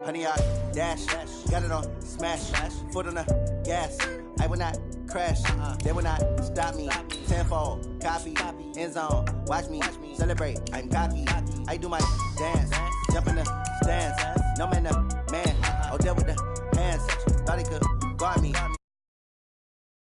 100 yard dash, got it on smash, foot on the gas. I will not crash, they will not stop me. Tenfold, copy, end zone, watch me celebrate. I'm cocky, I do my dance, jump in the stands. No man, man, oh there with the hands. Thought he could guard me.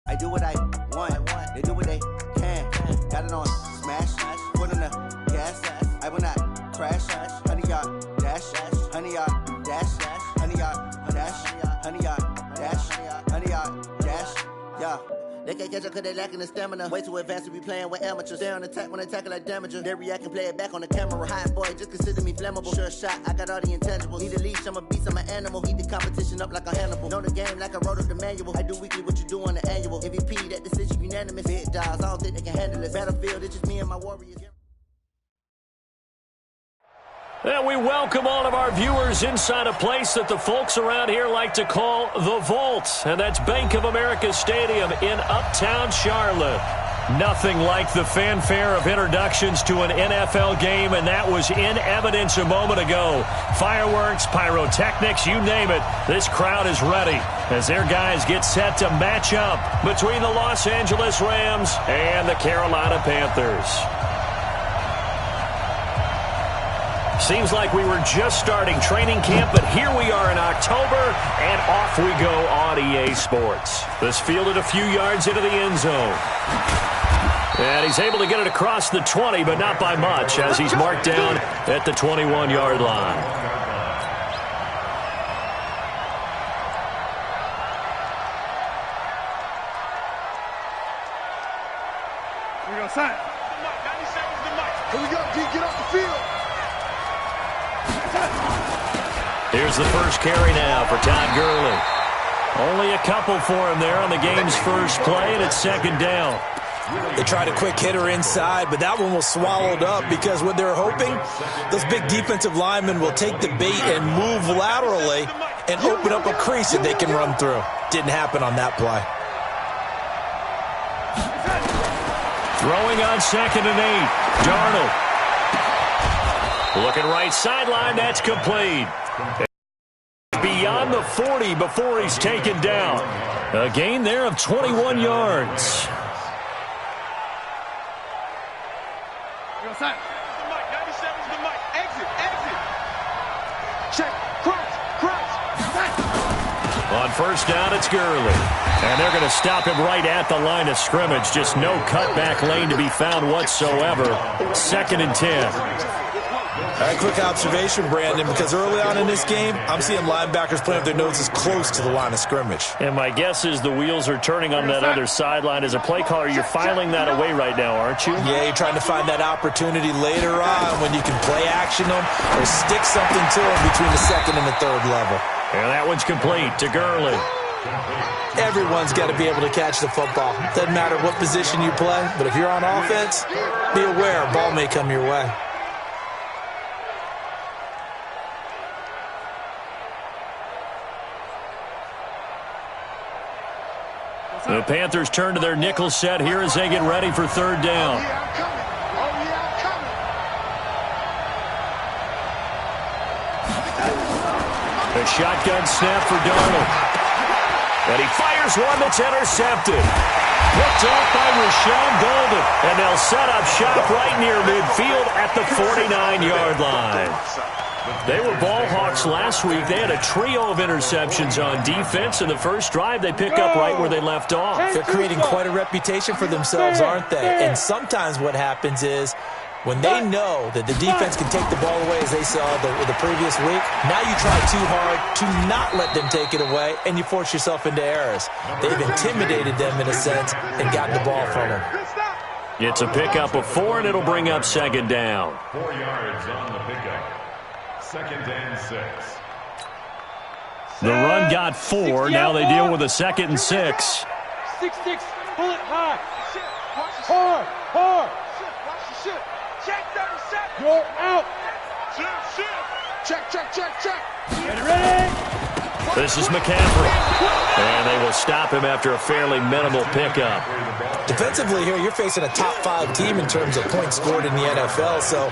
I do what I want, they do what they can. Got it on smash, foot on the gas. I will not crash, 100 yard dash, 100 yard dash, 100 yard dash, 100 yard dash, 100 yard dash, yeah. They can't catch up cause they lacking the stamina. Way too advanced to be playing with amateurs. Stay on attack when they tackle like damager. They react and play it back on the camera. Hot boy, just consider me flammable. Sure shot, I got all the intangibles. Need a leash, I'm a beast, I'm an animal. Eat the competition up like a Hannibal. Know the game like I wrote up the manual. I do weekly what you do on the annual. MVP, that decision unanimous. Big dogs, I don't think they can handle it. Battlefield, it's just me and my warriors. And we welcome all of our viewers inside a place that the folks around here like to call the Vault. And that's Bank of America Stadium in Uptown Charlotte. Nothing like the fanfare of introductions to an NFL game, and that was in evidence a moment ago. Fireworks, pyrotechnics, you name it. This crowd is ready as their guys get set to match up between the Los Angeles Rams and the Carolina Panthers. Seems like we were just starting training camp, but here we are in October, and off we go on EA Sports. This fielded a few yards into the end zone. And he's able to get it across the 20, but not by much, as he's marked down at the 21-yard line. Here we go, sign. 97's the mic. Here we go, D, get off the field. Here's the first carry now for Todd Gurley. Only a couple for him there on the game's first play, and it's second down. They tried a quick hitter inside, but that one was swallowed up because what they're hoping, those big defensive linemen will take the bait and move laterally and open up a crease that they can run through. Didn't happen on that play. Throwing on 2nd and 8. Darnold. Looking right sideline, that's complete. Beyond the 40 before he's taken down. A gain there of 21 yards. Go side. 97's the mic. Exit, exit. Check, cross. On first down, it's Gurley. And they're going to stop him right at the line of scrimmage. Just no cutback lane to be found whatsoever. 2nd and 10. All right, quick observation, Brandon, because early on in this game, I'm seeing linebackers playing with their noses close to the line of scrimmage. And my guess is the wheels are turning on that other sideline. As a play caller, you're filing that away right now, aren't you? Yeah, you're trying to find that opportunity later on when you can play action them or stick something to them between the 2nd and the 3rd level. And that one's complete to Gurley. Everyone's got to be able to catch the football. Doesn't matter what position you play, but if you're on offense, be aware a ball may come your way. The Panthers turn to their nickel set here as they get ready for 3rd down. A shotgun snap for Darnold. And he fires one that's intercepted. Picked off by Rashawn Golden. And they'll set up shop right near midfield at the 49-yard line. They were ball hawks last week. They had a trio of interceptions on defense. In the first drive, they pick up right where they left off. They're creating quite a reputation for themselves, aren't they? And sometimes what happens is when they know that the defense can take the ball away, as they saw the previous week, now you try too hard to not let them take it away, and you force yourself into errors. They've intimidated them in a sense and gotten the ball from them. It's a pickup of 4, and it'll bring up 2nd down. 4 yards on the pickup. 2nd and 6. The run got 4. Now they deal with a 2nd and 6. 6-6. Pull it high. Hard. Watch the shit. Check 37. Go out. Check. Check. Ready. This is McCaffrey. And they will stop him after a fairly minimal pickup. Defensively here, you're facing a top 5 team in terms of points scored in the NFL. So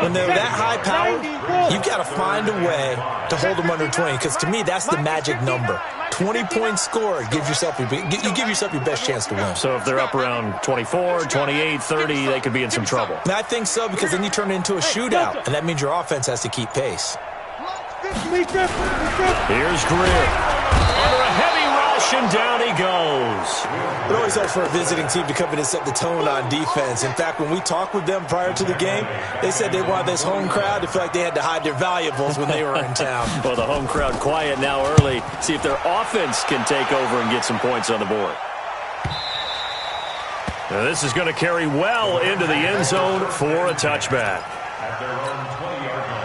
when they're that high powered, you've got to find a way to hold them under 20. Because to me, that's the magic number. 20 points scored, you give yourself your best chance to win. So if they're up around 24, 28, 30, they could be in some trouble. And I think so, because then you turn it into a shootout, and that means your offense has to keep pace. Here's Greer. Under a heavy rush, and down he goes. It always helps for a visiting team to come in and set the tone on defense. In fact, when we talked with them prior to the game, they said they wanted this home crowd to feel like they had to hide their valuables when they were in town. Well, the home crowd quiet now early. See if their offense can take over and get some points on the board. Now this is going to carry well into the end zone for a touchback. At their own 20-yard line.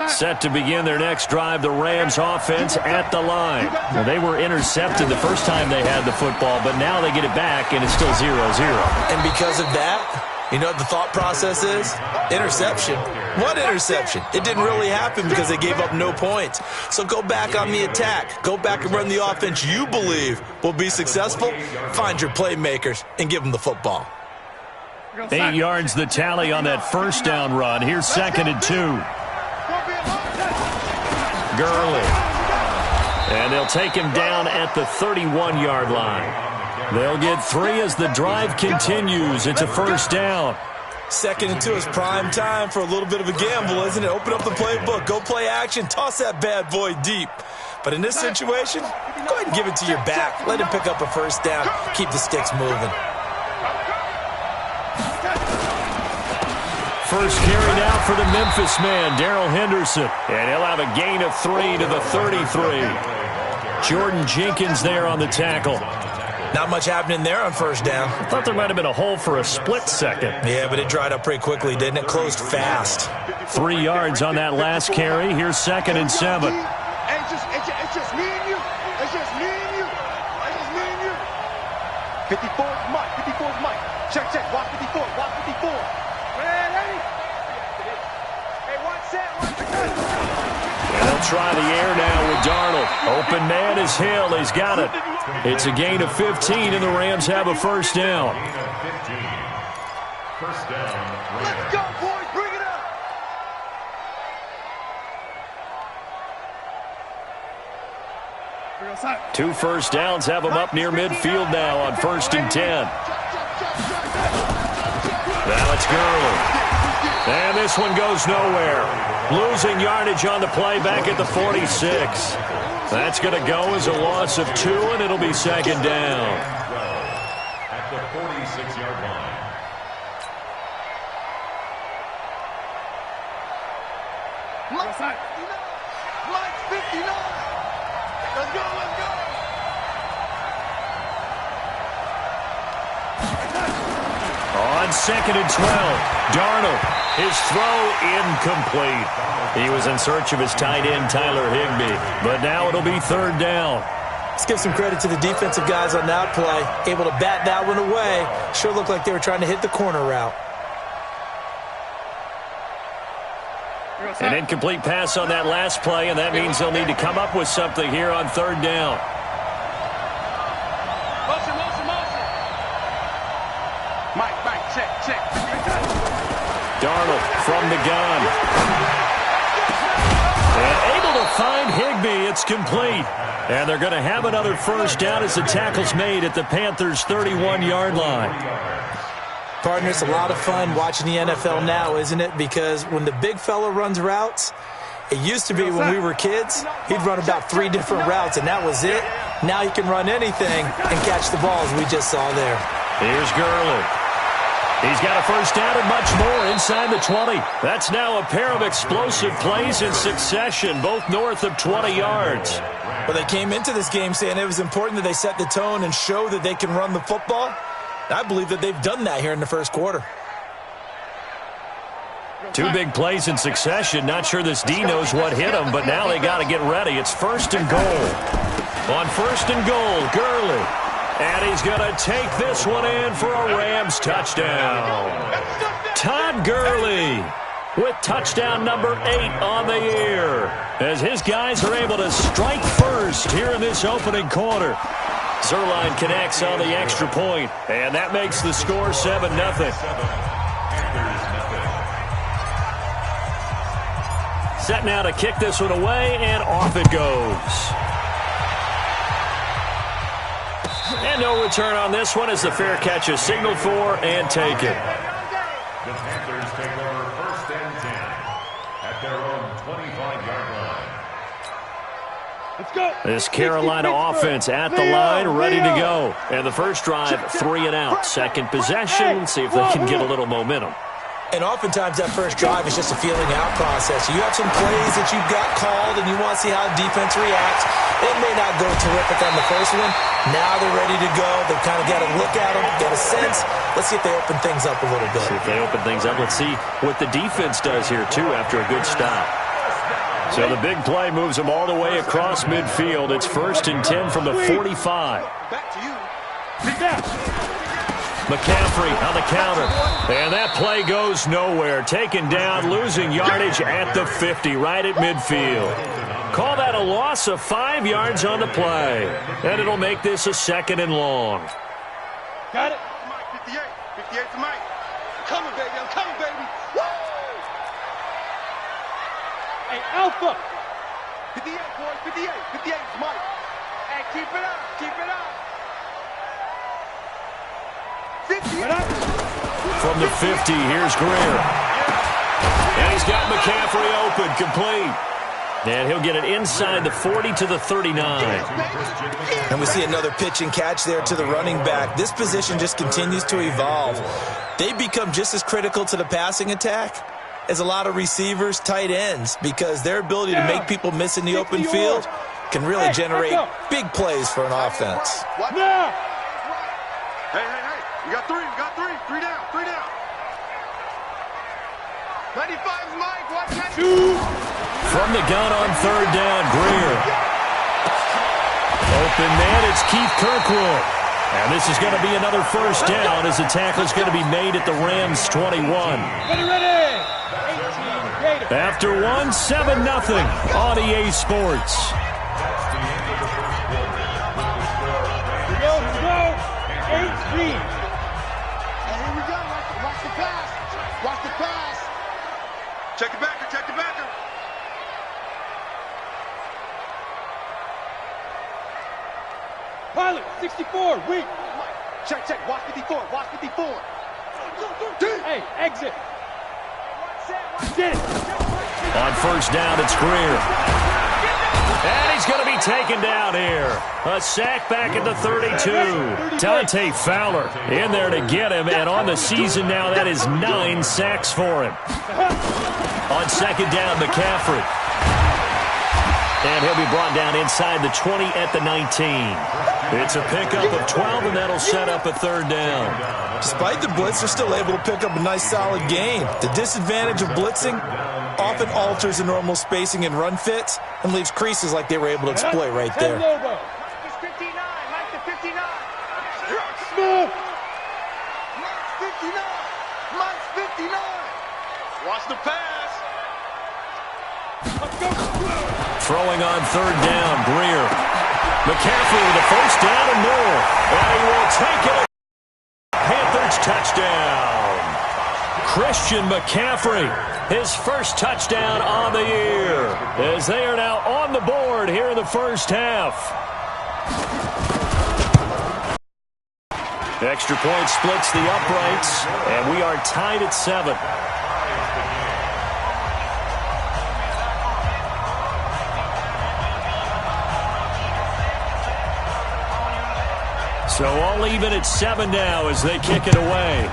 Set to begin their next drive, the Rams offense at the line. Now, they were intercepted the first time they had the football, but now they get it back, and it's still 0-0. And because of that, you know what the thought process is? Interception. What interception? It didn't really happen because they gave up no points. So go back on the attack. Go back and run the offense you believe will be successful. Find your playmakers and give them the football. 8 yards the tally on that first down run. Here's 2nd and 2. Gurley. And they'll take him down at the 31-yard line. They'll get 3 as the drive continues. It's a first down. 2nd and 2 is prime time for a little bit of a gamble, isn't it? Open up the playbook. Go play action. Toss that bad boy deep. But in this situation, go ahead and give it to your back. Let him pick up a first down. Keep the sticks moving. First carry now for the Memphis man, Darrell Henderson. And he'll have a gain of 3 to the 33. Jordan Jenkins there on the tackle. Not much happening there on first down. I thought there might have been a hole for a split second. Yeah, but it dried up pretty quickly, didn't it? Closed fast. 3 yards on that last carry. Here's 2nd and 7. It's just me and you. It's just me and you. It's just me and you. 54 is Mike. 54 is Mike. Check. Watch 54. Watch 54. Ready? Hey, watch that. And they'll try the air now with Darnold. Open man is Hill. He's got it. It's a gain of 15, and the Rams have a first down. First down, Rams. Let's go, boys. Bring it up. 2 first downs have them up near midfield now on 1st and 10. Now it's Gurley. And this one goes nowhere. Losing yardage on the play back at the 46. That's going to go as a loss of 2, and it'll be 2nd down. At the 46-yard line. Mike's 59. Let's go. On 2nd and 12, Darnold, his throw incomplete. He was in search of his tight end, Tyler Higbee, but now it'll be 3rd down. Let's give some credit to the defensive guys on that play. Able to bat that one away. Sure looked like they were trying to hit the corner route. An incomplete pass on that last play, and that means they'll need to come up with something here on 3rd down. Motion. Mike, check. Darnold from the gun. And able to find Higbee. It's complete. And they're going to have another first down as the tackle's made at the Panthers' 31-yard line. Partner, it's a lot of fun watching the NFL now, isn't it? Because when the big fella runs routes, it used to be when we were kids, he'd run about 3 different routes, and that was it. Now he can run anything and catch the balls we just saw there. Here's Gurley. He's got a first down and much more inside the 20. That's now a pair of explosive plays in succession, both north of 20 yards. Well, they came into this game saying it was important that they set the tone and show that they can run the football. I believe that they've done that here in the first quarter. 2 big plays in succession. Not sure this D knows what hit him, but now they got to get ready. It's 1st and goal. On first and goal, Gurley. And he's going to take this one in for a Rams touchdown. Todd Gurley with touchdown number 8 on the year, as his guys are able to strike first here in this opening quarter. Zerline connects on the extra point, and that makes the score 7-0. Set now to kick this one away, and off it goes. And no return on this one as the fair catch is signaled for and taken. The Panthers take over first and 10 at their own 25-yard line. Let's go. This Carolina offense at the line, ready to go. And the first drive, 3 and out. Second possession, see if they can get a little momentum. And oftentimes that first drive is just a feeling out process. You have some plays that you've got called and you want to see how the defense reacts. It may not go terrific on the first one. Now they're ready to go. They've kind of got to look at them, get a sense. Let's see if they open things up a little bit. See if they open things up. Let's see what the defense does here, too, after a good stop. So the big play moves them all the way across midfield. It's first and 10 from the 45. Back to you. McCaffrey on the counter. And that play goes nowhere. Taken down, losing yardage at the 50, right at midfield. Call that a loss of 5 yards on the play. And it'll make this a second and long. Got it. Mike, 58. 58 to Mike. I'm coming, baby. I'm coming, baby. Woo! Hey, Alpha. 58, boys. 58. 58 to Mike. Hey, keep it up. Keep it up. From the 50, here's Greer. And he's got McCaffrey open, complete. And he'll get it inside the 40 to the 39. And we see another pitch and catch there to the running back. This position just continues to evolve. They become just as critical to the passing attack as a lot of receivers, tight ends, because their ability to make people miss in the open field can really generate big plays for an offense. Hey. We got 3. We got 3. 3 down. 3 down. 95's Mike. Watch that. 2. From the gun on third down, Greer. Open man, it's Keith Kirkwood. And this is going to be another first down as the tackle is going to be made at the Rams' 21. Ready. After 1, 7-0 on EA Sports. Go. 18. Watch the pass. Check the backer. Check the backer. Pilot, 64. Weak. Check. Watch 54. Watch 54. Hey, exit. Get it. On first down, it's Greer. And he's going to be taken down here. A sack back at the 32. Dante Fowler in there to get him. And on the season now, that is 9 sacks for him. On second down, McCaffrey. And he'll be brought down inside the 20 at the 19. It's a pickup of 12, and that'll set up a third down. Despite the blitz, they're still able to pick up a nice, solid gain. The disadvantage of blitzing often alters the normal spacing and run fits and leaves creases like they were able to exploit right there. Mike the 59. Mike the 59. Smooth. Mike's 59. Mike's 59. Watch the pass. Let's go. Throwing on third down, Greer. McCaffrey with the first down and more. And he will take it. Panthers touchdown. Christian McCaffrey, his first touchdown on the year, as they are now on the board here in the first half. Extra point splits the uprights, and we are tied at 7. So all even at 7 now as they kick it away.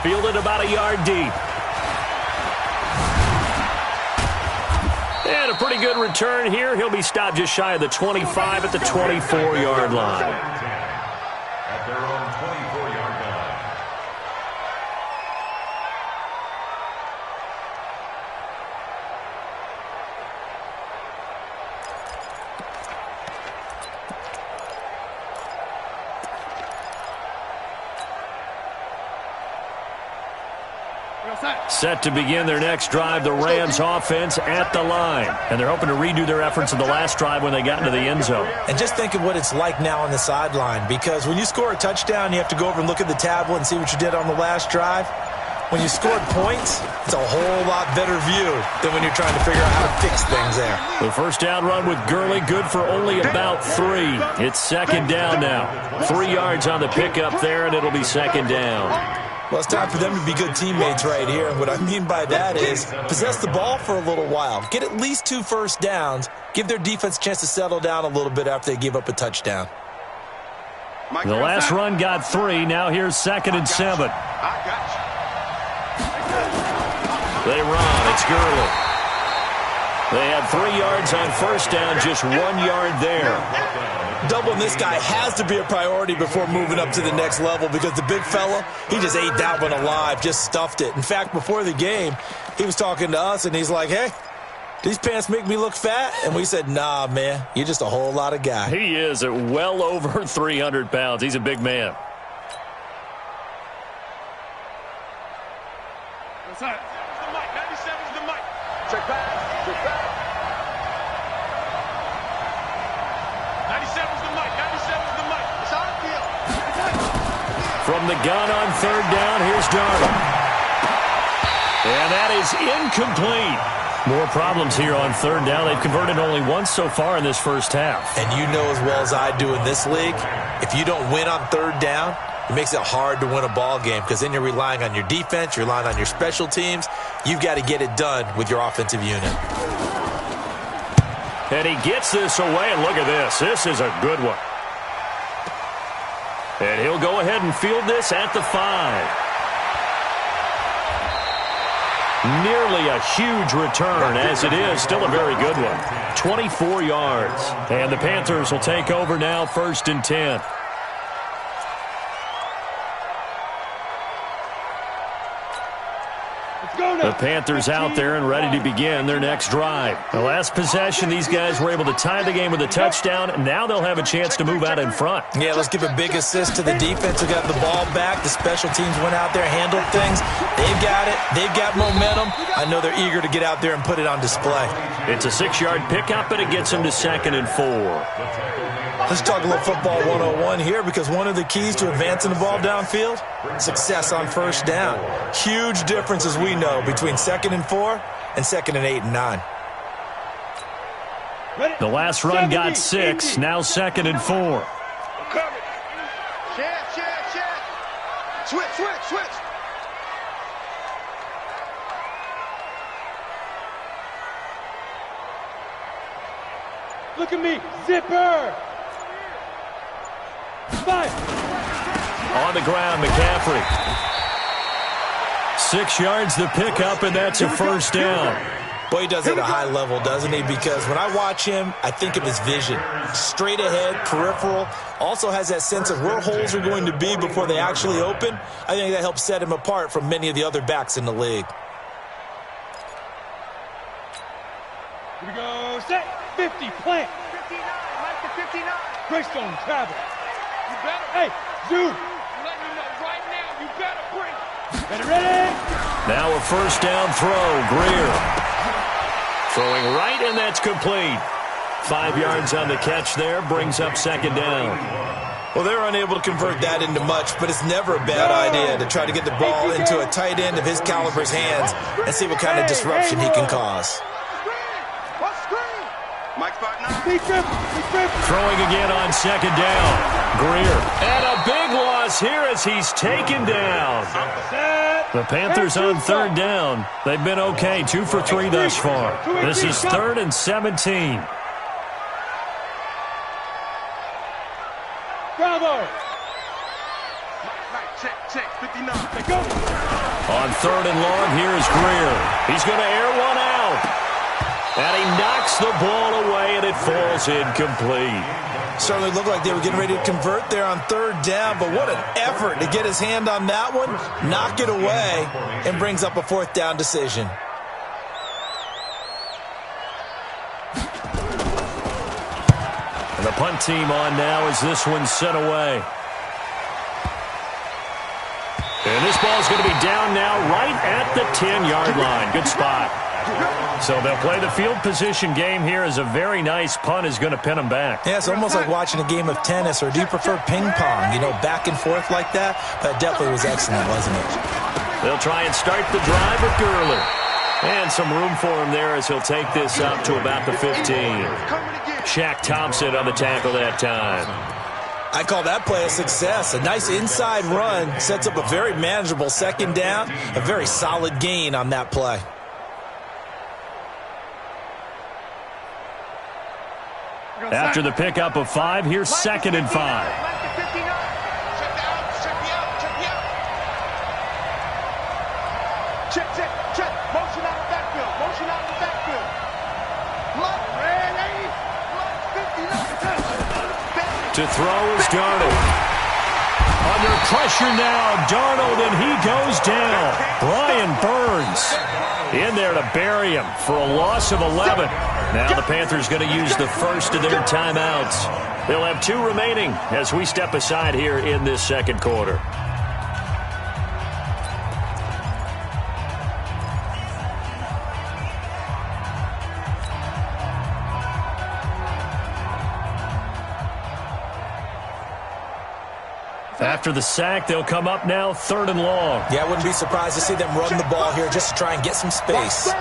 Fielded about a yard deep. And a pretty good return here. He'll be stopped just shy of the 25 at the 24-yard line. At their own 24-yard line. Set to begin their next drive, the Rams offense at the line. And they're hoping to redo their efforts in the last drive when they got into the end zone. And just think of what it's like now on the sideline, because when you score a touchdown, you have to go over and look at the tablet and see what you did on the last drive. When you scored points, it's a whole lot better view than when you're trying to figure out how to fix things there. The first down run with Gurley, good for only about 3. It's second down now. 3 yards on the pickup there, and it'll be second down. Well, it's time for them to be good teammates right here. And what I mean by that is possess the ball for a little while. Get at least 2 first downs. Give their defense a chance to settle down a little bit after they give up a touchdown. The last run got 3. Now here's second and 7. They run. It's Gurley. They had 3 yards on first down, just 1 yard there. Doubling this guy has to be a priority before moving up to the next level, because the big fella, he just ate that one alive, just stuffed it. In fact, before the game, he was talking to us, and he's like, hey, these pants make me look fat? And we said, nah, man, you're just a whole lot of guy. He is at well over 300 pounds. He's a big man. What's that? The mic. 97's the mic. Check back. Check back. 97's the mic. 97's the mic. It's on field. From the gun on third down, here's Darnold. And that is incomplete. More problems here on third down. They've converted only once so far in this first half. And you know as well as I do in this league, if you don't win on third down, it makes it hard to win a ball game, because then you're relying on your defense, you're relying on your special teams. You've got to get it done with your offensive unit. And he gets this away, and look at this. This is a good one. And he'll go ahead and field this at the 5. Nearly a huge return, as it is still a very good one. 24 yards. And the Panthers will take over now, first and 10. The Panthers out there and ready to begin their next drive. The last possession, these guys were able to tie the game with a touchdown. Now they'll have a chance to move out in front. Yeah, let's give a big assist to the defense who got the ball back. The special teams went out there, handled things. They've got it. They've got momentum. I know they're eager to get out there and put it on display. It's a 6-yard pickup, and it gets them to second and 4. Let's talk a little football 101 here, because one of the keys to advancing the ball downfield, success on first down. Huge difference, as we know, between second and 4 and second and 8 and 9. The last run got 6, now second and 4. Switch, switch, switch. Look at me, zipper. 5. On the ground, McCaffrey. 6 yards the pickup, and that's a first down. Boy, he does it at a high level, doesn't he? Because when I watch him, I think of his vision. Straight ahead, peripheral. Also has that sense of where holes are going to be before they actually open. I think that helps set him apart from many of the other backs in the league. Here we go, set, 50, plant. 59, Mike to 59. Greystone, travel. You better, hey, Zoo. I'm letting you know right now, you better bring. Ready, ready. Now a first down throw, Greer. Throwing right, and that's complete. 5 yards on the catch there, brings up second down. Well, they're unable to convert that into much, but it's never a bad idea to try to get the ball into a tight end of his caliber's hands and see what kind of disruption he can cause. Throwing again on second down. Greer. And a big loss here as he's taken down. The Panthers on third down. They've been okay, 2 for 3 thus far. This is 3rd and 17. Bravo. Check, check, 59. On 3rd and long, here's Greer. He's going to air one out. And he knocks the ball away, and it falls incomplete. Certainly looked like they were getting ready to convert there on third down, but what an effort to get his hand on that one, knock it away, and brings up a 4th down decision. And the punt team on now as this one's sent away. And this ball's going to be down now right at the 10-yard line. Good spot. So they'll play the field position game here as a very nice punt is going to pin them back. Yeah, it's almost like watching a game of tennis, or do you prefer ping pong? You know, back and forth like that? That definitely was excellent, wasn't it? They'll try and start the drive with Gurley. And some room for him there as he'll take this up to about the 15. Shaq Thompson on the tackle that time. I call that play a success. A nice inside run sets up a very manageable second down. A very solid gain on that play. After the pickup of 5, here's 2nd and 5. Check. Motion out of the backfield. Motion out of the backfield. To throw is Darnold. Under pressure now, Darnold, and he goes down. Brian Burns in there to bury him for a loss of 11. Now the Panthers going to use the first of their timeouts. They'll have 2 remaining as we step aside here in this second quarter. After the sack, they'll come up now 3rd and long. Yeah, I wouldn't be surprised to see them run the ball here just to try and get some space.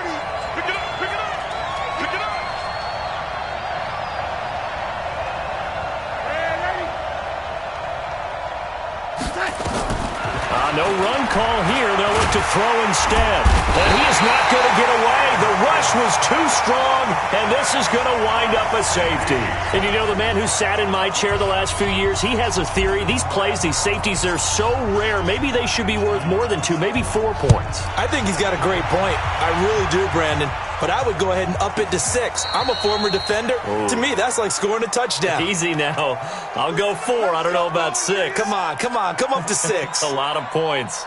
No run call here. They'll look to throw instead. And he is not going to get away. The rush was too strong, and this is going to wind up a safety. And you know, the man who sat in my chair the last few years, he has a theory. These plays, these safeties, they're so rare. Maybe they should be worth more than 2, maybe 4 points. I think he's got a great point. I really do, Brandon. But I would go ahead and up it to 6. I'm a former defender. Ooh. To me, that's like scoring a touchdown. Easy now. I'll go 4. I don't know about 6. Come on. Come up to 6. A lot of points.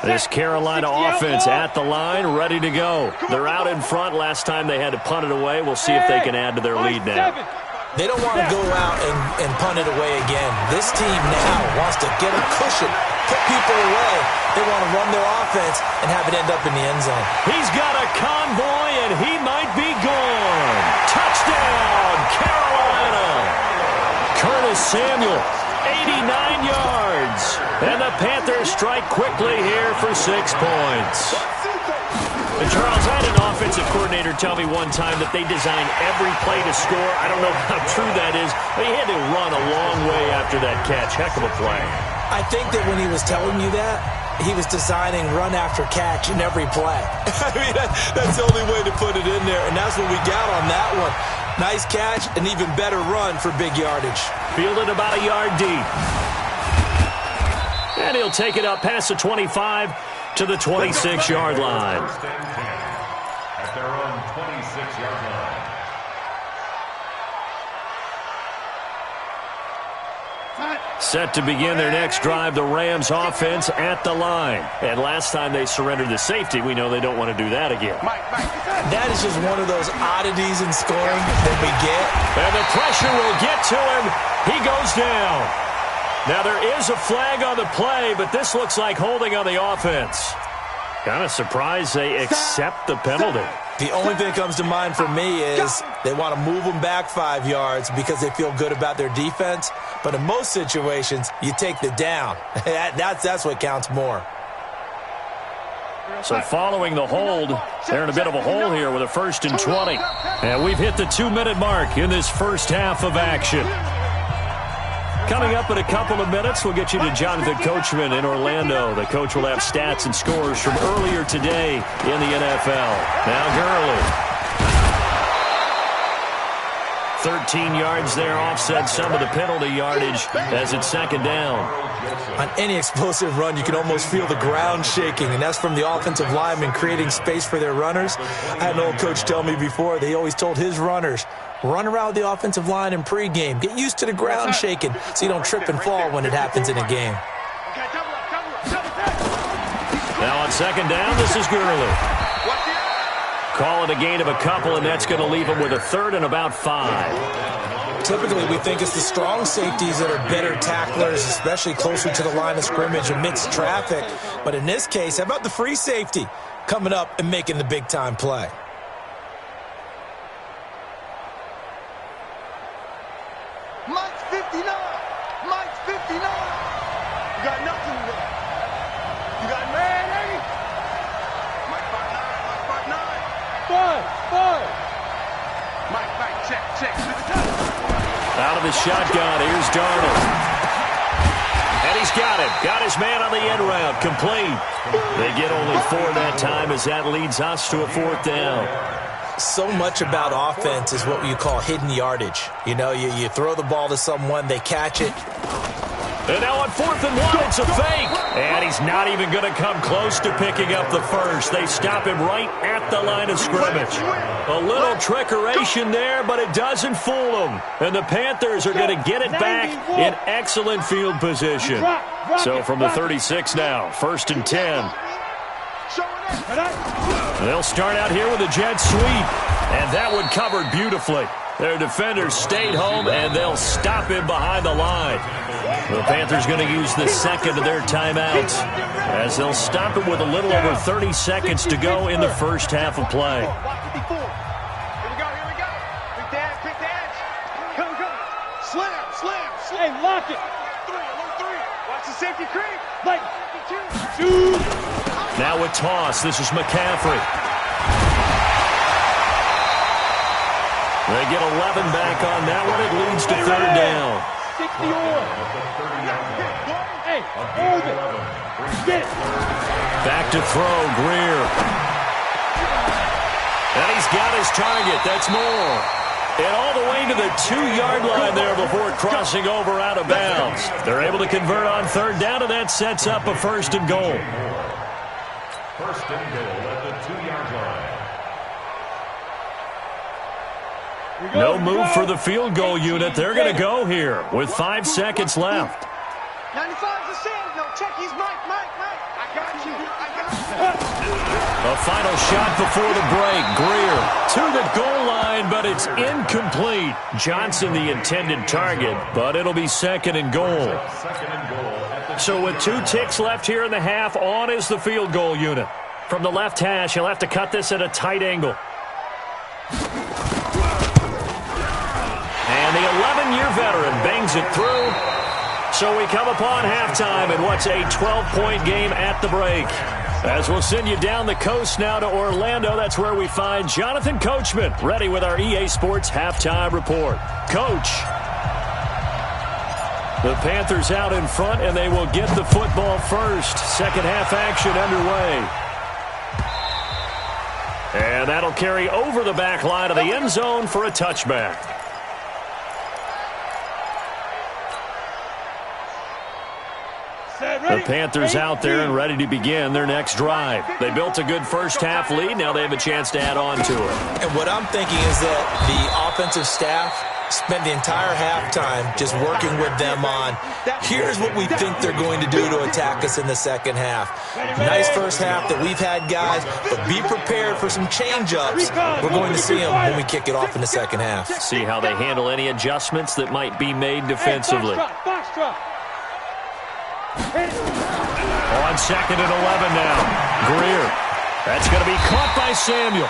This Carolina offense at the line, ready to go. They're out in front. Last time they had to punt it away. We'll see if they can add to their lead now. They don't want to go out and punt it away again. This team now wants to get a cushion, put people away. They want to run their offense and have it end up in the end zone. He's got a convoy, and he might be gone. Touchdown, Carolina. Curtis Samuel, 89 yards. And the Panthers strike quickly here for 6 points. And Charles, I had an offensive coordinator tell me one time that they design every play to score. I don't know how true that is, but he had to run a long way after that catch. Heck of a play. I think that when he was telling you that, he was designing run after catch in every play. I mean, that's the only way to put it in there, and that's what we got on that one. Nice catch, an even better run for big yardage. Fielded about a yard deep. And he'll take it up past the 25 to the 26-yard line. At their own 26-yard line. Set to begin their next drive, the Rams offense at the line. And last time they surrendered the safety, we know they don't want to do that again. That is just one of those oddities in scoring that we get. And the pressure will get to him. He goes down. Now there is a flag on the play, but this looks like holding on the offense. Kind of surprised they accept the penalty. The only thing that comes to mind for me is they want to move them back 5 yards because they feel good about their defense. But in most situations, you take the down. That's what counts more. So following the hold, they're in a bit of a hole here with a 1st and 20. And we've hit the 2-minute mark in this first half of action. Coming up in a couple of minutes, we'll get you to Jonathan Coachman in Orlando. The coach will have stats and scores from earlier today in the NFL. Now Gurley. 13 yards there, offset some of the penalty yardage as it's 2nd down. On any explosive run, you can almost feel the ground shaking, and that's from the offensive linemen creating space for their runners. I had an old coach tell me before, they always told his runners, run around the offensive line in pregame. Get used to the ground shaking so you don't trip and fall when it happens in a game. Now on 2nd down, this is Gurley. Call it a gain of a couple, and that's going to leave him with a 3rd and about 5. Typically, we think it's the strong safeties that are better tacklers, especially closer to the line of scrimmage amidst traffic. But in this case, how about the free safety coming up and making the big-time play? Mike's 59. Mike's 59. You got nothing there. You got man, Eddie. Mike 5'9. Mike 5'9. Mike, check. Out of the shotgun, here's Darnold. And he's got it. Got his man on the end route. Complete. They get only 4 that time as that leads us to a 4th down. So much about offense is what you call hidden yardage. You know, you throw the ball to someone, they catch it. And now on 4th and 1, it's a fake. And he's not even going to come close to picking up the first. They stop him right at the line of scrimmage. A little trickeration there, but it doesn't fool them. And the Panthers are going to get it back in excellent field position. So from the 36 now, 1st and 10. They'll start out here with a jet sweep. And that one covered beautifully. Their defenders stayed home, and they'll stop him behind the line. The Panthers going to use the second of their timeouts as they'll stop him with a little over 30 seconds to go in the first half of play. Here we go. Quick dash. Come. Slam. Hey, lock it. Along 3. Watch the safety creep. Like 52. Now a toss. This is McCaffrey. They get 11 back on that one. It leads to 3rd down. 60 on. Hey, hold it. Get it. Back to throw, Greer. And he's got his target. That's Moore. And all the way to the 2-yard line there before crossing over out of bounds. They're able to convert on 3rd down, and that sets up a 1st and goal. 1st and goal at the 2-yard line. No move for the field goal unit. They're going to go here with 5 seconds left. 95 to send. No, check. He's Mike. I got you. A final shot before the break. Greer to the goal line, but it's incomplete. Johnson the intended target, but it'll be 2nd and goal. So with 2 ticks left here in the half, on is the field goal unit. From the left hash, he'll have to cut this at a tight angle. And the 11-year veteran bangs it through. So we come upon halftime in what's a 12-point game at the break. As we'll send you down the coast now to Orlando, that's where we find Jonathan Coachman, ready with our EA Sports halftime report. Coach. The Panthers out in front, and they will get the football first. Second half action underway. And that'll carry over the back line of the end zone for a touchback. The Panthers out there and ready to begin their next drive. They built a good first half lead. Now they have a chance to add on to it. And what I'm thinking is that the offensive staff spent the entire halftime just working with them on, here's what we think they're going to do to attack us in the second half. Nice first half that we've had, guys, but be prepared for some change-ups. We're going to see them when we kick it off in the second half. See how they handle any adjustments that might be made defensively. Box drop. On 2nd and 11 now. Greer. That's going to be caught by Samuel.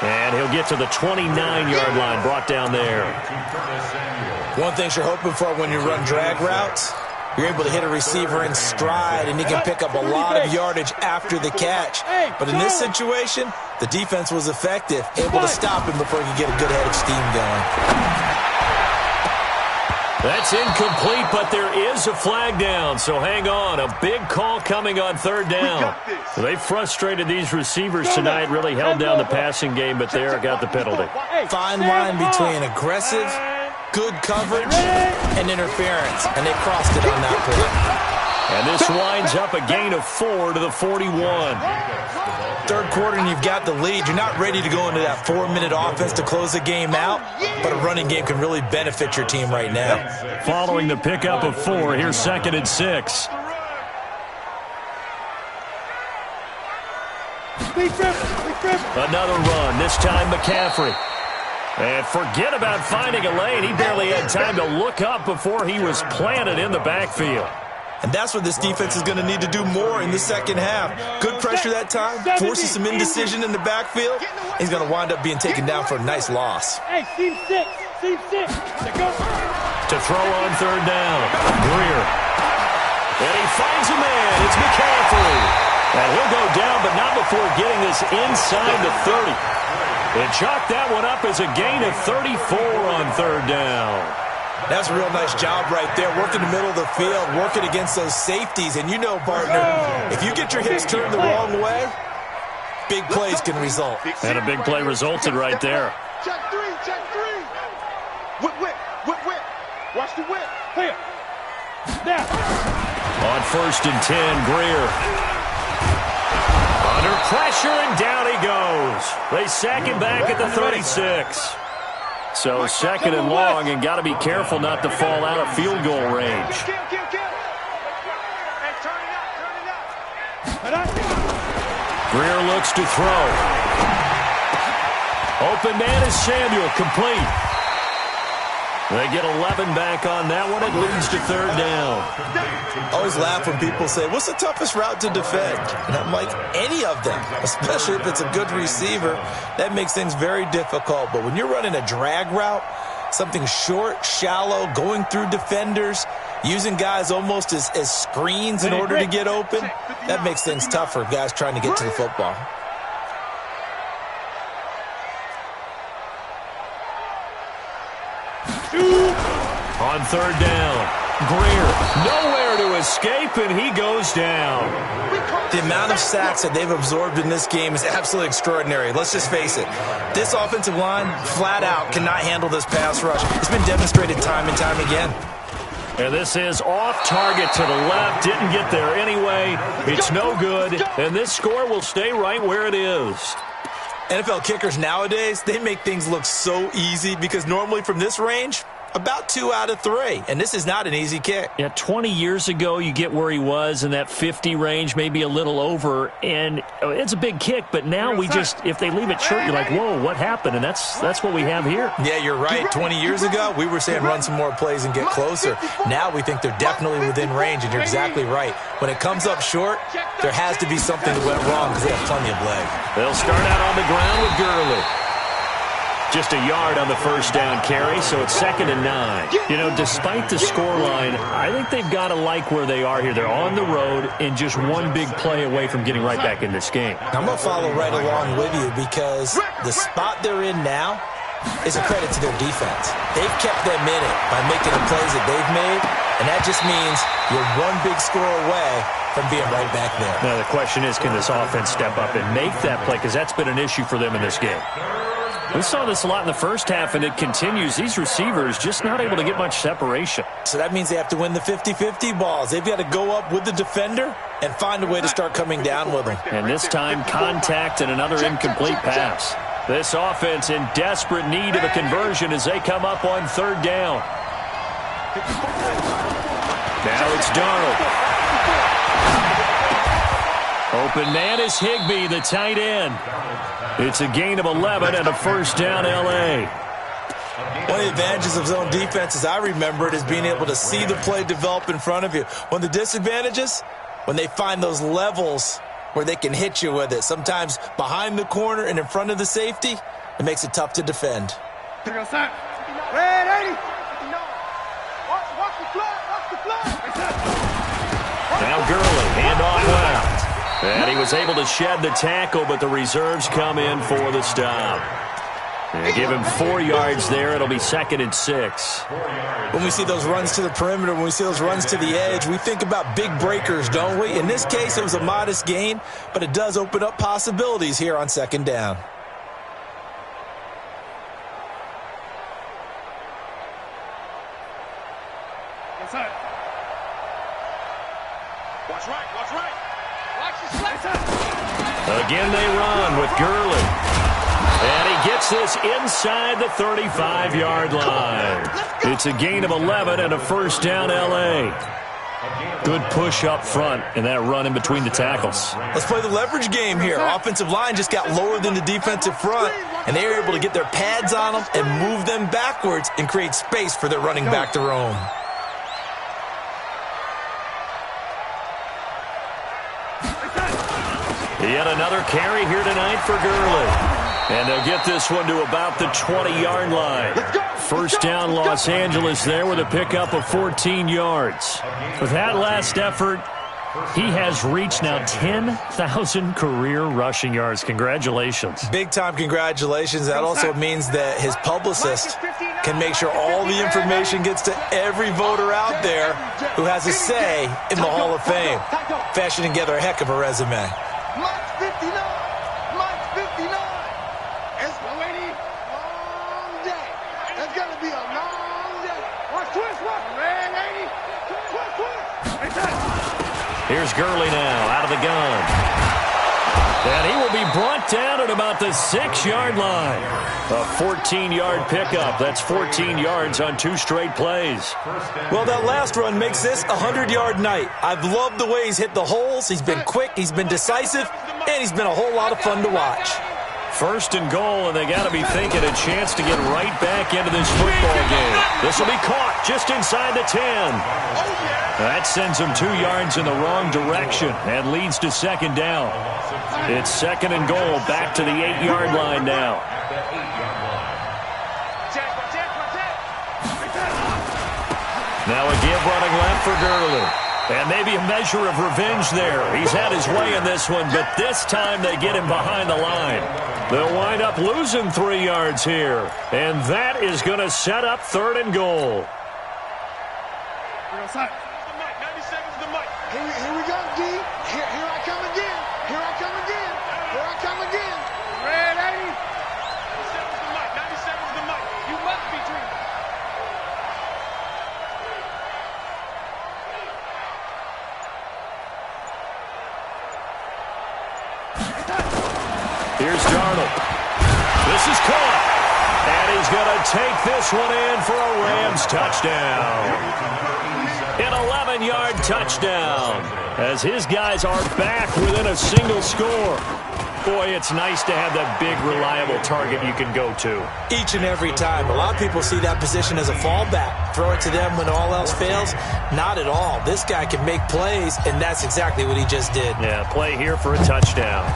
And he'll get to the 29-yard line, brought down there. One thing you're hoping for when you run drag routes, you're able to hit a receiver in stride, and he can pick up a lot of yardage after the catch. But in this situation, the defense was effective, able to stop him before he could get a good head of steam going. That's incomplete, but there is a flag down, so hang on. A big call coming on 3rd down. They frustrated these receivers tonight, really held down the passing game, but there got the penalty. Fine line between aggressive, good coverage, and interference, and they crossed it on that play. And this winds up a gain of 4 to the 41. Third quarter and you've got the lead. You're not ready to go into that 4-minute offense to close the game out, but a running game can really benefit your team right now. Following the pickup of 4, here's 2nd and 6. Another Another run, this time McCaffrey. And forget about finding a lane. He barely had time to look up before he was planted in the backfield. And that's what this defense is going to need to do more in the second half. Good pressure that time, forces some indecision in the backfield. He's going to wind up being taken down for a nice loss. Hey, seam six. To throw on third down, Greer. And he finds a man. It's McCaffrey. And he'll go down, but not before getting this inside the 30. And chalk that one up as a gain of 34 on third down. That's a real nice job right there, working the middle of the field, working against those safeties. And you know, partner, if you get your hips turned the wrong way, big plays can result. And a big play resulted right there. Check three. Whip. Watch the whip. Clear. Now. On 1st and 10, Greer. Under pressure, and down he goes. They sack him back at the 36. So 2nd and long, and got to be careful not to fall out of field goal range. Kill. Hey, turn it up. Greer looks to throw. Open man is Samuel, complete. They get 11 back on that one. It leads to third down. I always laugh when people say, what's the toughest route to defend? And I'm like, any of them, especially if it's a good receiver. That makes things very difficult. But when you're running a drag route, something short, shallow, going through defenders, using guys almost as screens in order to get open, that makes things tough for guys trying to get to the football. On third down, Greer nowhere to escape, and he goes down. The amount of sacks that they've absorbed in this game is absolutely extraordinary. Let's just face it. This offensive line, flat out, cannot handle this pass rush. It's been demonstrated time and time again. And this is off target to the left. Didn't get there anyway. It's no good, and this score will stay right where it is. NFL kickers nowadays, they make things look so easy because normally from this range, about 2 out of 3, and this is not an easy kick. Yeah, 20 years ago, you get where he was in that 50 range, maybe a little over, and it's a big kick, but now we just, if they leave it short, you're like, whoa, what happened? And that's what we have here. Yeah, you're right. 20 years ago, we were saying run some more plays and get closer. Now we think they're definitely within range, and you're exactly right. When it comes up short, there has to be something that went wrong because they have plenty of leg. They'll start out on the ground with Gurley. Just a yard on the first down carry, so it's 2nd and 9. You know, despite the scoreline, I think they've got to like where they are here. They're on the road and just one big play away from getting right back in this game. I'm going to follow right along with you because the spot they're in now is a credit to their defense. They've kept them in it by making the plays that they've made, and that just means you're one big score away from being right back there. Now, the question is, can this offense step up and make that play? Because that's been an issue for them in this game. We saw this a lot in the first half, and it continues. These receivers just not able to get much separation. So that means they have to win the 50-50 balls. They've got to go up with the defender and find a way to start coming down with them. And this time, contact and another incomplete pass. This offense in desperate need of a conversion as they come up on third down. Now it's Darnold. Open man is Higbee, the tight end. It's a gain of 11 and a first down, L.A. One of the advantages of zone defense, as I remember it, is being able to see the play develop in front of you. One of the disadvantages, when they find those levels where they can hit you with it, sometimes behind the corner and in front of the safety, it makes it tough to defend. Red 80. Watch the flag. Now Gurley, handoff left. And he was able to shed the tackle, but the reserves come in for the stop. And give him 4 yards there. It'll be 2nd and 6. When we see those runs to the perimeter, when we see those runs to the edge, we think about big breakers, don't we? In this case, it was a modest gain, but it does open up possibilities here on 2nd down. Watch right. Again they run with Gurley. And he gets this inside the 35-yard line. It's a gain of 11 and a first down, L.A. Good push up front and that run in between the tackles. Let's play the leverage game here. Offensive line just got lower than the defensive front, and they were able to get their pads on them and move them backwards and create space for their running back to roam. Yet another carry here tonight for Gurley. And they'll get this one to about the 20-yard line. First down, Los Angeles there with a pickup of 14 yards. With that last effort, he has reached now 10,000 career rushing yards. Congratulations. Big-time congratulations. That also means that his publicist can make sure all the information gets to every voter out there who has a say in the Hall of Fame. Fashioning together a heck of a resume. Mike 59. Mike 59. It's going to be a long day. It's going to be a long day. Watch twist, watch. Red 80. Twist, twist. Here's Gurley now out of the gun. And he will be brought down at about the 6-yard line. A 14-yard pickup. That's 14 yards on 2 straight plays. Well, that last run makes this a 100-yard night. I've loved the way he's hit the holes. He's been quick, he's been decisive, and he's been a whole lot of fun to watch. First and goal, and they got to be thinking a chance to get right back into this football game. This will be caught just inside the 10. That sends them 2 yards in the wrong direction and leads to second down. It's second and goal, back to the 8-yard line now. Now a give running left for Gurley. And maybe a measure of revenge there. He's had his way in this one, but this time they get him behind the line. They'll wind up losing 3 yards here. And that is going to set up third and goal. Here we go, D. Here I come again. Here I come again. Here I come again. Red 80. 97's the mic. 97's the mic. You must be dreaming. Here's Darnold. This is caught. And he's going to take this one in for a Rams touchdown. An 11-yard touchdown as his guys are back within a single score. Boy, it's nice to have that big, reliable target you can go to. Each and every time. A lot of people see that position as a fallback. Throw it to them when all else fails. Not at all. This guy can make plays, and that's exactly what he just did. Yeah, play here for a touchdown.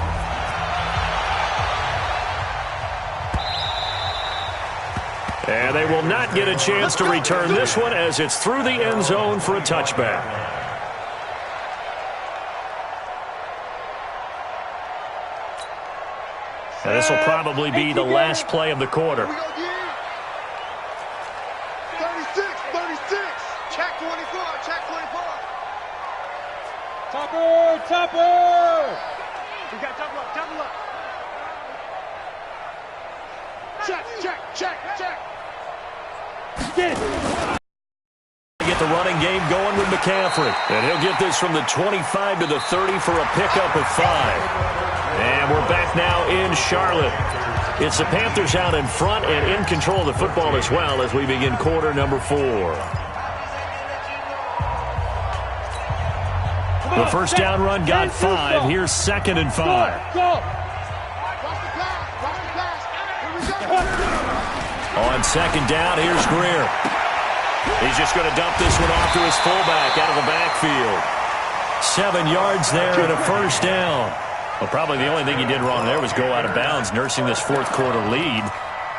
And they will not get a chance to return this one as it's through the end zone for a touchback. And this will probably be the last play of the quarter. 36, 36. Check 24, check 24. Topper, topper. We got double up, double up. Check, check, check, check. Get the running game going with McCaffrey. And he'll get this from the 25 to the 30 for a pickup of 5. And we're back now in Charlotte. It's the Panthers out in front and in control of the football as well as we begin quarter number 4. The first down run got 5. Here's second and 5. Go. On second down, here's Greer. He's just going to dump this one off to his fullback out of the backfield. 7 yards there and a first down. Well, probably the only thing he did wrong there was go out of bounds, nursing this fourth quarter lead.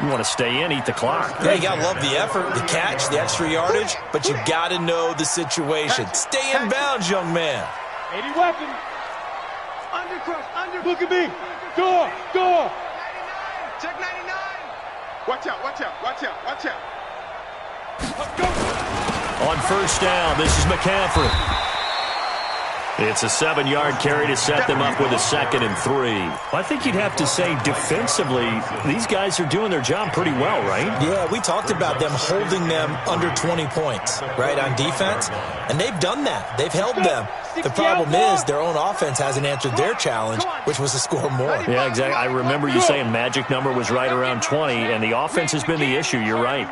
You want to stay in, eat the clock. Yeah, you got to love the effort, the catch, the extra yardage, but you got to know the situation. Stay in bounds, young man. 80 weapons. Look at me. Door. Check 99. Watch out, watch out, watch out, watch out. On first down, this is McCaffrey. It's a 7-yard carry to set them up with a second and 3. Well, I think you'd have to say defensively, these guys are doing their job pretty well, right? Yeah, we talked about them holding them under 20 points, right, on defense, and they've done that. They've held them. The problem is their own offense hasn't answered their challenge, which was to score more. Yeah, exactly. I remember you saying magic number was right around 20, and the offense has been the issue. You're right.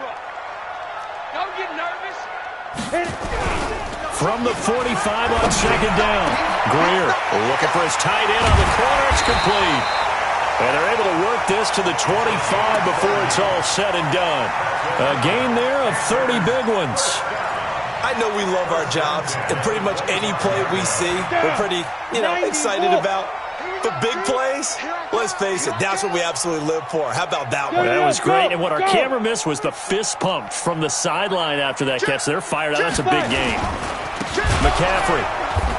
Don't get nervous. from the 45 on second down. Greer looking for his tight end on the corner. It's complete. And they're able to work this to the 25 before it's all said and done. A gain there of 30 big ones. I know we love our jobs, and pretty much any play we see, we're pretty, excited about. But big plays, let's face it, that's what we absolutely live for. How about that one? That was great. And what our camera missed was the fist pump from the sideline after that catch. They're fired out. That's a big gain. McCaffrey.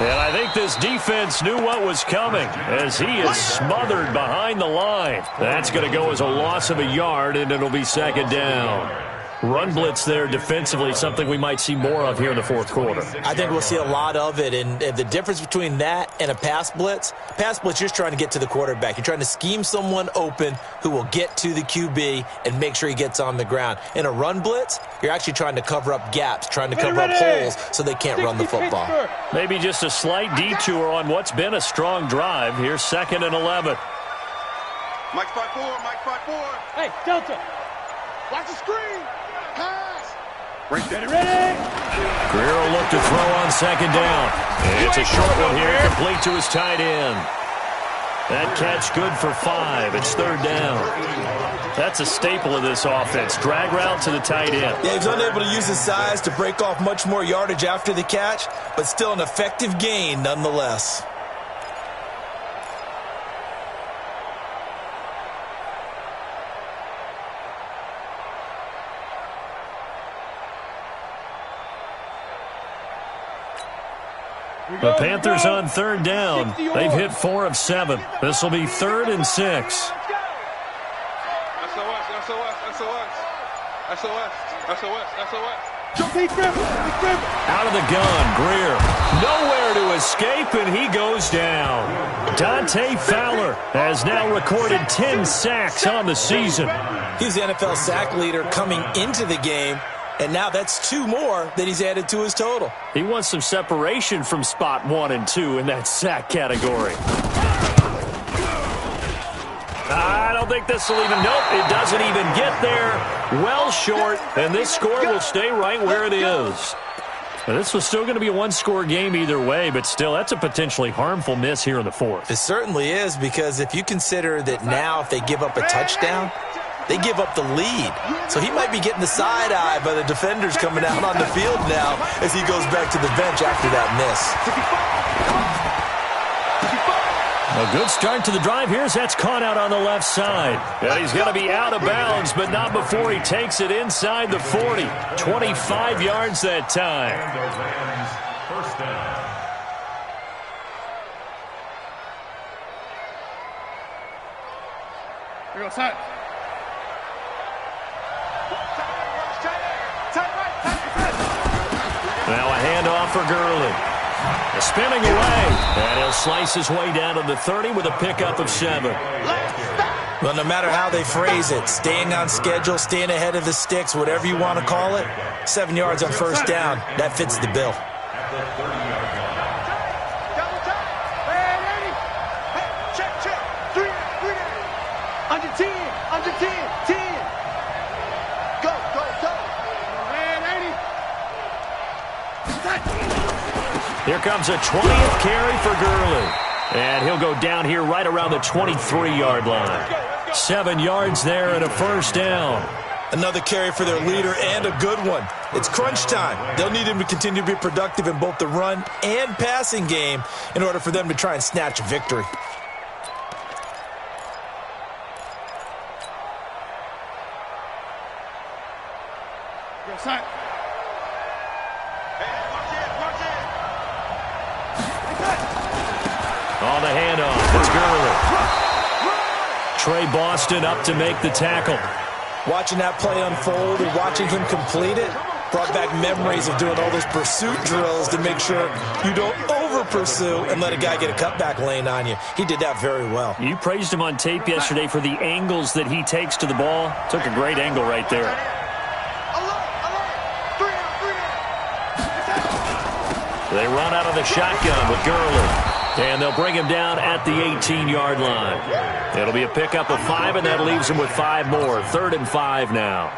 And I think this defense knew what was coming as he is smothered behind the line. That's going to go as a loss of a yard, and it'll be second down. Run blitz there defensively, something we might see more of here in the fourth quarter. I think we'll see a lot of it, and the difference between that and a pass blitz, you're just trying to get to the quarterback. You're trying to scheme someone open who will get to the QB and make sure he gets on the ground. In a run blitz, you're actually trying to cover up gaps, trying to cover up holes so they can't run the football. Maybe just a slight detour on what's been a strong drive. Here's 2nd and 11. Mike 5-4, Mike 5-4. Hey, Delta. Watch the screen. Pass. Ready. Greer will look to throw on second down. It's a short one here, complete to his tight end. That catch good for 5. It's 3rd down. That's a staple of this offense. Drag route to the tight end. Yeah, he's unable to use his size to break off much more yardage after the catch, but still an effective gain nonetheless. The Panthers on 3rd down. They've hit 4 of 7. This will be 3rd and 6. Out of the gun, Greer. Nowhere to escape, and he goes down. Dante Fowler has now recorded 10 sacks on the season. He's the NFL sack leader coming into the game. And now that's 2 more that he's added to his total. He wants some separation from spot 1 and 2 in that sack category. I don't think this will even, nope, it doesn't even get there. Well short, and this score will stay right where it is. Now, this was still going to be a one-score game either way, but still, that's a potentially harmful miss here in the fourth. It certainly is, because if you consider that now if they give up a touchdown, they give up the lead. So he might be getting the side eye by the defenders coming out on the field now as he goes back to the bench after that miss. A good start to the drive here as that's caught out on the left side. And he's going to be out of bounds, but not before he takes it inside the 40. 25 yards that time. First down. Here we go, side. Now a handoff for Gurley. Spinning away, and he'll slice his way down to the 30 with a pickup of 7. Well, no matter how they phrase it, staying on schedule, staying ahead of the sticks, whatever you want to call it, 7 yards on first down, that fits the bill. Under 10, 10. Go. Here comes a 20th carry for Gurley. And he'll go down here right around the 23-yard line. 7 yards there and a first down. Another carry for their leader and a good one. It's crunch time. They'll need him to continue to be productive in both the run and passing game in order for them to try and snatch a victory. On the handoff, it's Gurley. Trey Boston up to make the tackle. Watching that play unfold and watching him complete it brought back memories of doing all those pursuit drills to make sure you don't over-pursue and let a guy get a cutback lane on you. He did that very well. You praised him on tape yesterday for the angles that he takes to the ball. Took a great angle right there. They run out of the shotgun with Gurley. And they'll bring him down at the 18-yard line. It'll be a pickup of 5, and that leaves him with 5 more. 3rd and 5 now.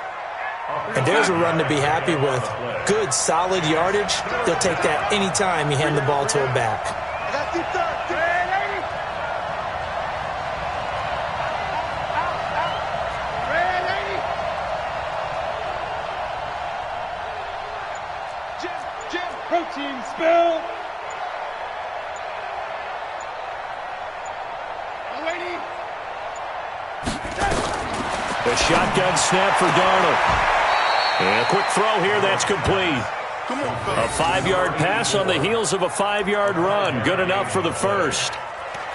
And there's a run to be happy with. Good, solid yardage. They'll take that anytime you hand the ball to a back. Protein spill. The shotgun snap for Darnold. And a quick throw here, that's complete. A 5-yard pass on the heels of a 5-yard run. Good enough for the first.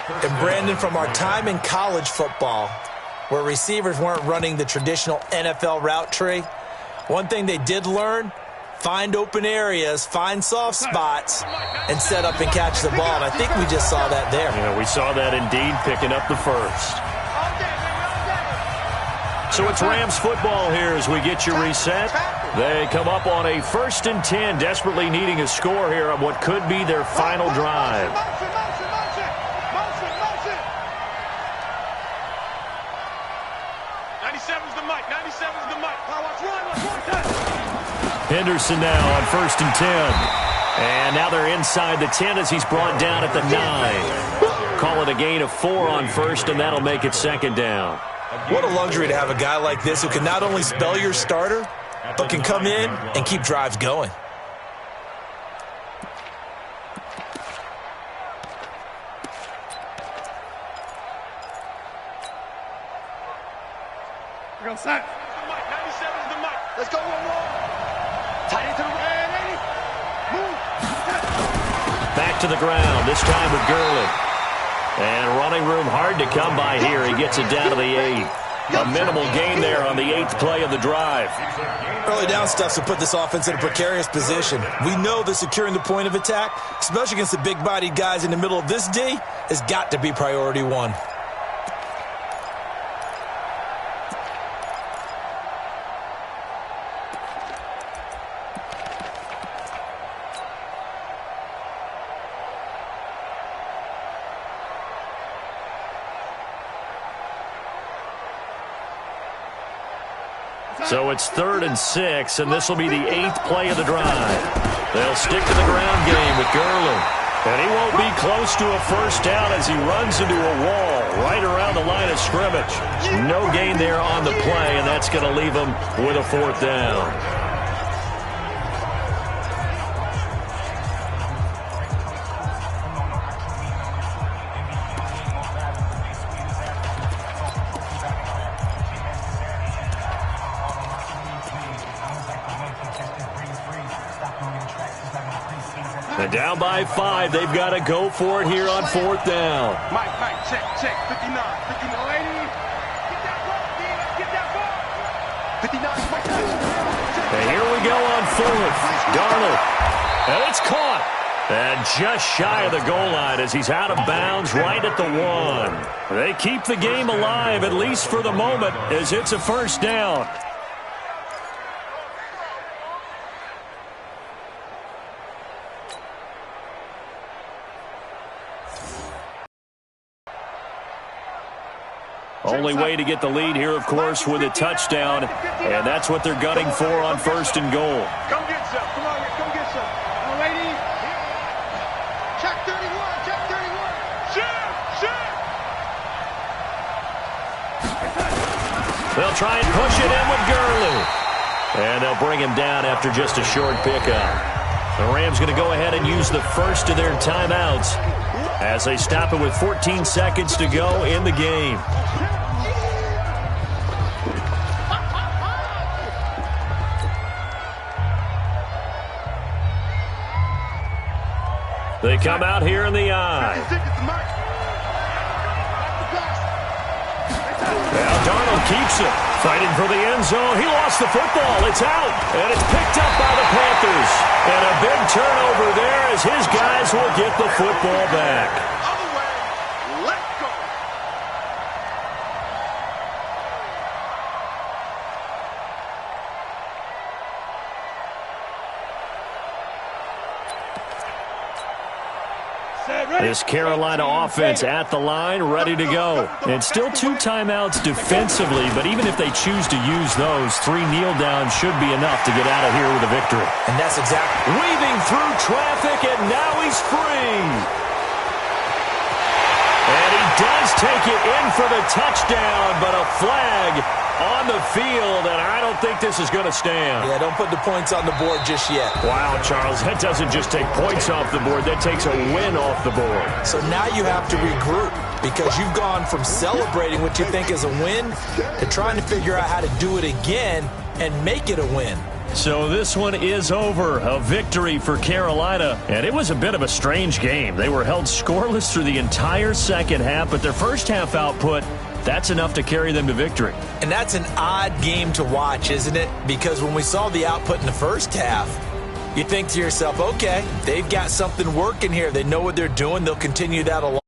And Brandon, from our time in college football, where receivers weren't running the traditional NFL route tree, one thing they did learn, find open areas, find soft spots, and set up and catch the ball. And I think we just saw that there. Yeah, we saw that indeed, picking up the first. So it's Rams football here as we get you reset. They come up on a 1st and 10, desperately needing a score here on what could be their final drive. Henderson now on 1st and 10. And now they're inside the 10 as he's brought down at the 9. Call it a gain of 4 on first, and that'll make it 2nd down. What a luxury to have a guy like this who can not only spell your starter, but can come in and keep drives going. We're going to sack. 97 is the mic. Let's go one more. Tight into the right. Move. Back to the ground, this time with Gurley. And running room hard to come by here. He gets it down to the 8. A minimal gain there on the 8th play of the drive. Early down stuffs will put this offense in a precarious position. We know that securing the point of attack, especially against the big-bodied guys in the middle of this D, has got to be priority 1. So it's 3rd and 6, and this will be the 8th play of the drive. They'll stick to the ground game with Gurley. And he won't be close to a first down as he runs into a wall right around the line of scrimmage. No gain there on the play, and that's going to leave him with a 4th down. And down by 5, they've got to go for it here on 4th down. Mike, check, 59, 80. Get that ball, 59, Mike. And here we go on 4th. Darnold. And it's caught. And just shy of the goal line as he's out of bounds right at the 1. They keep the game alive, at least for the moment, as it's a 1st down. Only way to get the lead here, of course, with a touchdown, and that's what they're gunning for on 1st and goal. Come get some. Come on here. Come get some. Now, lady. Check 31. Check 31. Shoot. They'll try and push it in with Gurley. And they'll bring him down after just a short pickup. The Rams going to go ahead and use the first of their timeouts as they stop it with 14 seconds to go in the game. They come out here in the eye. Now Darnold keeps it. Fighting for the end zone. He lost the football. It's out. And it's picked up by the Panthers. And a big turnover there as his guys will get the football back. Let's go. This Carolina offense at the line, ready to go. And still 2 timeouts defensively, but even if they choose to use those, 3 kneel downs should be enough to get out of here with a victory. And that's exactly. Weaving through traffic, and now he's free. And he does take it in for the touchdown, but a flag on the field, and I don't think this is going to stand. Yeah, don't put the points on the board just yet. Wow, Charles, that doesn't just take points off the board. That takes a win off the board. So now you have to regroup because you've gone from celebrating what you think is a win to trying to figure out how to do it again and make it a win. So this one is over. A victory for Carolina. And it was a bit of a strange game. They were held scoreless through the entire second half, but their first half output, that's enough to carry them to victory. And that's an odd game to watch, isn't it? Because when we saw the output in the first half, you think to yourself, okay, they've got something working here. They know what they're doing. They'll continue that along.